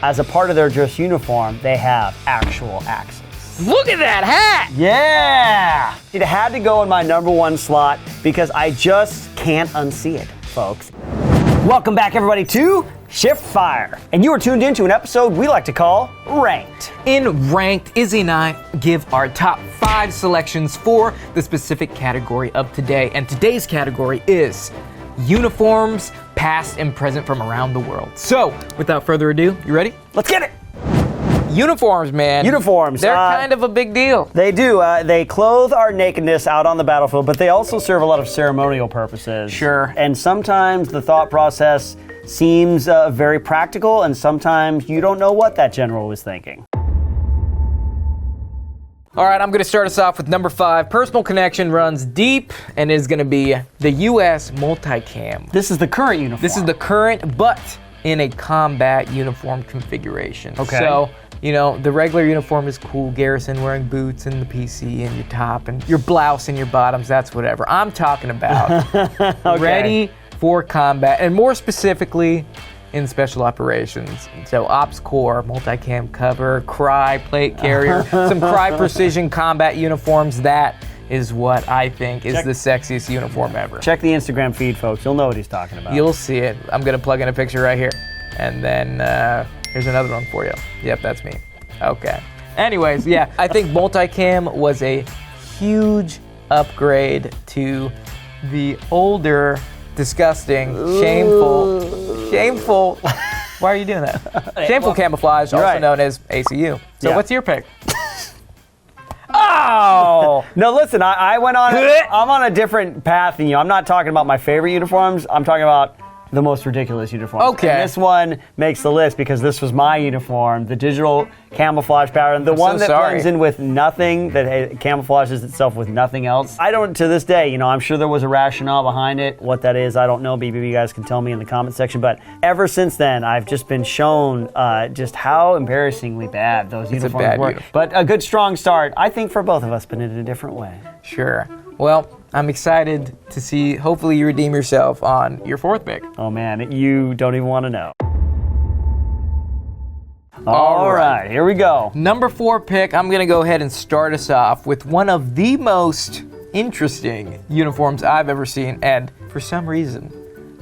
as a part of their dress uniform, they have actual axes. Look at that hat! Yeah! It had to go in my number one slot because I just can't unsee it, folks. Welcome back, everybody, to Shift Fire. And you are tuned into an episode we like to call Ranked. In Ranked, Izzy and I give our top 5 selections for the specific category of today. And today's category is uniforms, past and present from around the world. So, without further ado, you ready? Let's get it! Uniforms, man. Uniforms. They're kind of a big deal. They do. They clothe our nakedness out on the battlefield, but they also serve a lot of ceremonial purposes. Sure. And sometimes the thought process seems very practical, and sometimes you don't know what that general was thinking. All right, I'm going to start us off with number 5. Personal connection runs deep and is going to be the U.S. Multicam. This is the current uniform. This is the current, but in a combat uniform configuration. Okay. So, you know, the regular uniform is cool, garrison wearing boots and the PC and your top and your blouse and your bottoms, that's whatever. I'm talking about Okay. ready for combat, and more specifically in special operations. So Ops Core, Multicam cover, Cry plate carrier, some Cry precision combat uniforms. That is what I think is the sexiest uniform ever. Check the Instagram feed, folks. You'll know what he's talking about. You'll see it. I'm gonna plug in a picture right here. And then here's another one for you. Yep, that's me. Okay. Anyways, yeah, I think Multicam was a huge upgrade to the older, disgusting, shameful. Why are you doing that? Shameful camouflage, also known as ACU. So what's your pick? Oh! No, listen, I went on, I'm on a different path than you. I'm not talking about my favorite uniforms. I'm talking about the most ridiculous uniforms. Okay. And this one makes the list because this was my uniform, the digital camouflage pattern, the one that blends in with nothing, that camouflages itself with nothing else. I don't, to this day, you know, I'm sure there was a rationale behind it. What that is, I don't know. Maybe you guys can tell me in the comment section. But ever since then, I've just been shown just how embarrassingly bad those uniforms were. But a good, strong start, I think, for both of us, but in a different way. Sure. Well, I'm excited to see, hopefully you redeem yourself on your 4th pick. Oh man, you don't even want to know. All right, here we go. Number 4 pick, I'm gonna go ahead and start us off with one of the most interesting uniforms I've ever seen, and for some reason,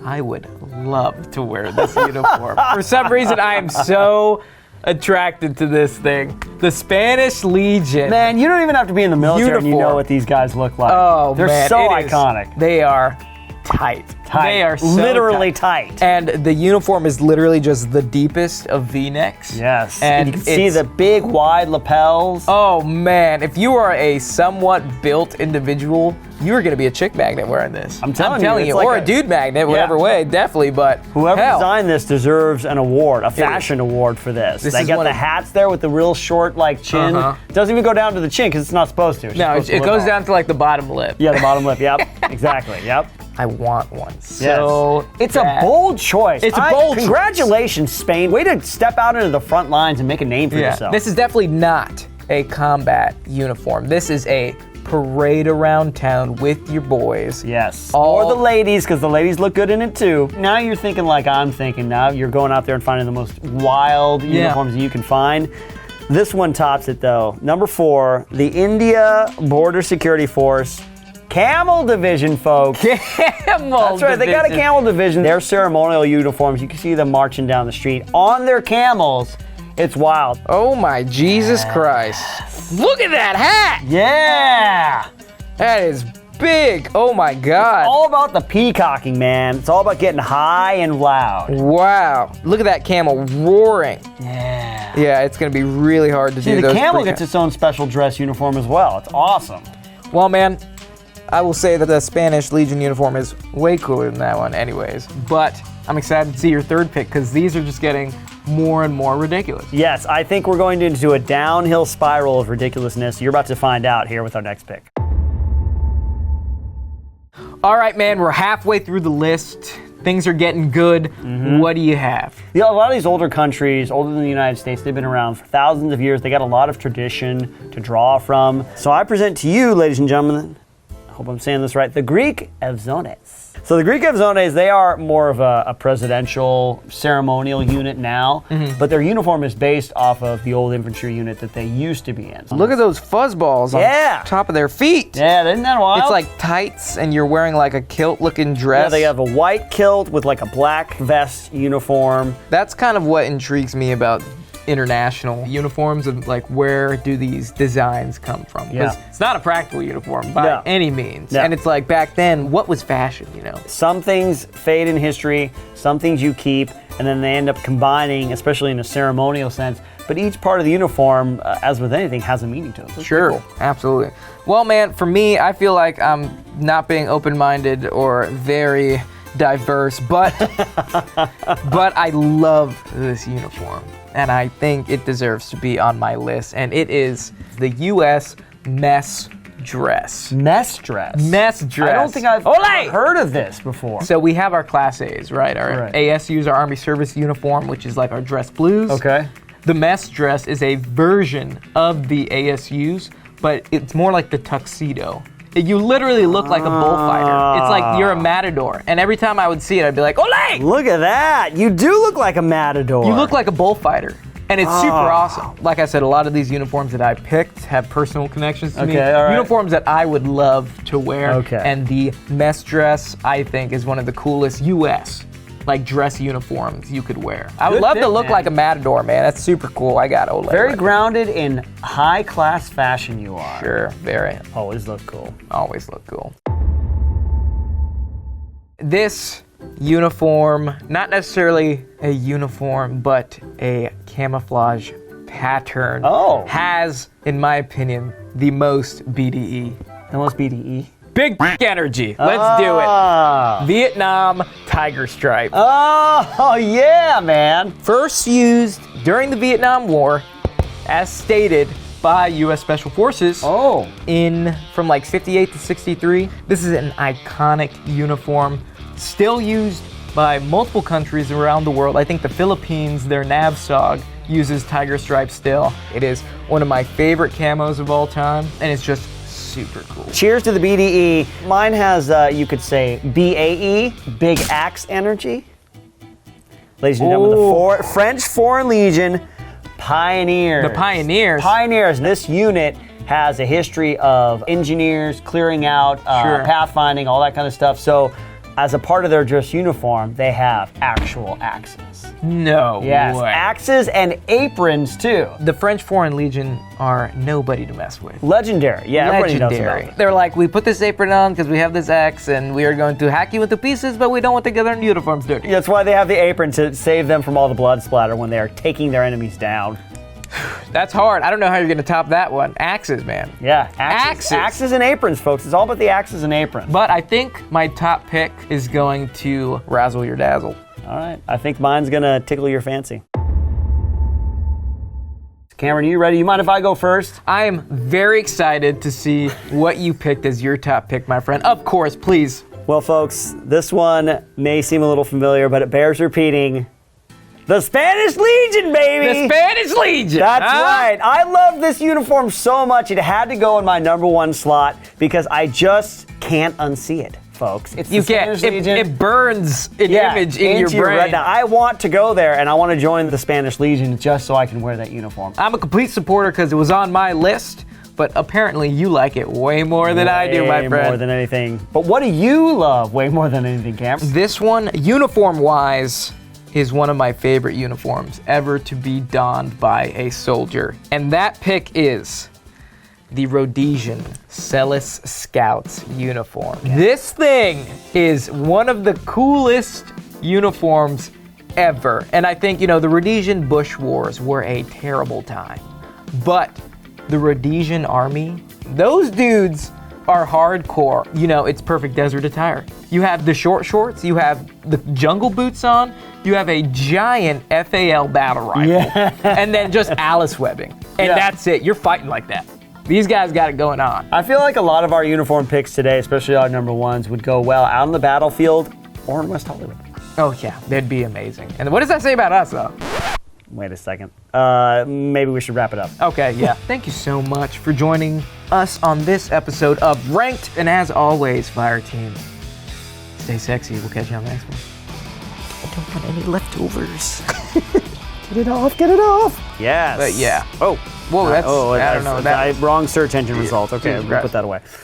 I would love to wear this uniform. For some reason, I am so attracted to this thing. The Spanish Legion. Man, you don't even have to be in the military and you know what these guys look like. Oh, they're man, so iconic. They are tight. They are so literally tight. And the uniform is literally just the deepest of V-necks. Yes. And you can see the big wide lapels. Oh man, if you are a somewhat built individual, you're gonna be a chick magnet wearing this. I'm telling you. Like or a dude magnet, whatever way, definitely, but whoever designed this deserves an award, a fashion award for this. They got the hats there with the real short like chin. It doesn't even go down to the chin because it's not supposed to. No, it goes down to like the bottom lip. Yeah, the bottom lip, yep, exactly, yep. I want one. So it's a bold choice. It's a bold choice. Congratulations, Spain. Way to step out into the front lines and make a name for yourself. This is definitely not a combat uniform. This is a parade around town with your boys. Yes. Or the ladies, because the ladies look good in it too. Now you're thinking like I'm thinking now. You're going out there and finding the most wild uniforms that you can find. This one tops it though. Number 4, the India Border Security Force. Camel Division, folks. Camel That's right, they got a Camel Division. Their ceremonial uniforms, you can see them marching down the street on their camels. It's wild. Oh my Jesus Christ. Look at that hat! Yeah! That is big. Oh my God. It's all about the peacocking, man. It's all about getting high and loud. Wow. Look at that camel roaring. Yeah. Yeah, it's gonna be really hard to do those. The camel gets its own special dress uniform as well. It's awesome. Well, man, I will say that the Spanish Legion uniform is way cooler than that one anyways, but I'm excited to see your 3rd pick because these are just getting more and more ridiculous. Yes, I think we're going into a downhill spiral of ridiculousness. You're about to find out here with our next pick. All right, man, we're halfway through the list. Things are getting good. What do you have? Yeah, a lot of these older countries, older than the United States, they've been around for thousands of years. They got a lot of tradition to draw from. So I present to you, ladies and gentlemen, hope I'm saying this right, the Greek Evzones. So the Greek Evzones, they are more of a presidential ceremonial unit now, but their uniform is based off of the old infantry unit that they used to be in. Look at those fuzzballs on top of their feet. Yeah, isn't that wild? It's like tights and you're wearing like a kilt-looking dress. Yeah, they have a white kilt with like a black vest uniform. That's kind of what intrigues me about international uniforms, and like where do these designs come from? Because it's not a practical uniform by any means. And it's like back then, what was fashion, you know? Some things fade in history, some things you keep, and then they end up combining, especially in a ceremonial sense. But each part of the uniform, as with anything, has a meaning to it. So sure, cool. Absolutely. Well, man, for me, I feel like I'm not being open-minded or very diverse, but I love this uniform. And I think it deserves to be on my list. And it is the U.S. mess dress. Mess dress? Mess dress. I don't think I've heard of this before. So we have our Class A's, right? Our ASUs, our Army Service Uniform, which is like our dress blues. Okay. The mess dress is a version of the ASUs, but it's more like the tuxedo. You literally look like a bullfighter. It's like you're a matador. And every time I would see it, I'd be like, Olay! Look at that. You do look like a matador. You look like a bullfighter. And it's super awesome. Like I said, a lot of these uniforms that I picked have personal connections to me. All right. Uniforms that I would love to wear. Okay. And the mess dress, I think, is one of the coolest U.S. like dress uniforms you could wear. I would love to look like a matador, man. That's super cool. I got Olay. Very grounded in high-class fashion you are. Sure, very. Always look cool. Always look cool. This uniform, not necessarily a uniform, but a camouflage pattern, has, in my opinion, the most BDE. The most BDE? Big energy. Let's do it. Vietnam Tiger Stripe. Oh, yeah, man. First used during the Vietnam War, as stated by U.S. Special Forces from like 58 to 63. This is an iconic uniform, still used by multiple countries around the world. I think the Philippines, their NAVSOG, uses Tiger Stripe still. It is one of my favorite camos of all time, and it's just super cool. Cheers to the BDE. Mine has, you could say, BAE, Big Axe Energy. Ladies and gentlemen, the French Foreign Legion Pioneers. The Pioneers. Pioneers. This unit has a history of engineers clearing out, pathfinding, all that kind of stuff. So, as a part of their dress uniform, they have actual axes. No way. Axes and aprons too. The French Foreign Legion are nobody to mess with. Legendary. Yeah, everybody knows about them. They're like, we put this apron on because we have this axe and we are going to hack you into pieces, but we don't want to get their uniforms dirty. That's why they have the apron, to save them from all the blood splatter when they are taking their enemies down. That's hard. I don't know how you're going to top that one. Axes, man. Yeah, axes. Axes and aprons, folks. It's all about the axes and aprons. But I think my top pick is going to razzle your dazzle. All right. I think mine's going to tickle your fancy. Cameron, are you ready? You mind if I go first? I am very excited to see what you picked as your top pick, my friend. Of course, please. Well, folks, this one may seem a little familiar, but it bears repeating. The Spanish Legion, baby! The Spanish Legion! That's right. I love this uniform so much, it had to go in my number one slot because I just can't unsee it, folks. It's the Spanish Legion. It burns an image in your brain. Retina. I want to go there, and I want to join the Spanish Legion just so I can wear that uniform. I'm a complete supporter because it was on my list, but apparently you like it way more than I do, my friend. Way more than anything. But what do you love way more than anything, Cam? This one, uniform-wise, is one of my favorite uniforms ever to be donned by a soldier. And that pick is the Rhodesian Celis Scouts uniform. Yeah. This thing is one of the coolest uniforms ever. And I think, the Rhodesian Bush Wars were a terrible time. But the Rhodesian Army, those dudes are hardcore. It's perfect desert attire. You have the short shorts, you have the jungle boots on, you have a giant FAL battle rifle, and then just Alice webbing. And that's it. You're fighting like that. These guys got it going on. I feel like a lot of our uniform picks today, especially our number ones, would go well out on the battlefield or in West Hollywood. Oh yeah, they'd be amazing. And what does that say about us, though? Wait a second. Maybe we should wrap it up. Okay, yeah. Thank you so much for joining us on this episode of Ranked. And as always, Fireteam, stay sexy. We'll catch you on the next one. I don't want any leftovers. Get it off, get it off. Yes. But yeah. Oh. Whoa, that's, I don't know. Wrong search engine result. Okay, we'll put that away.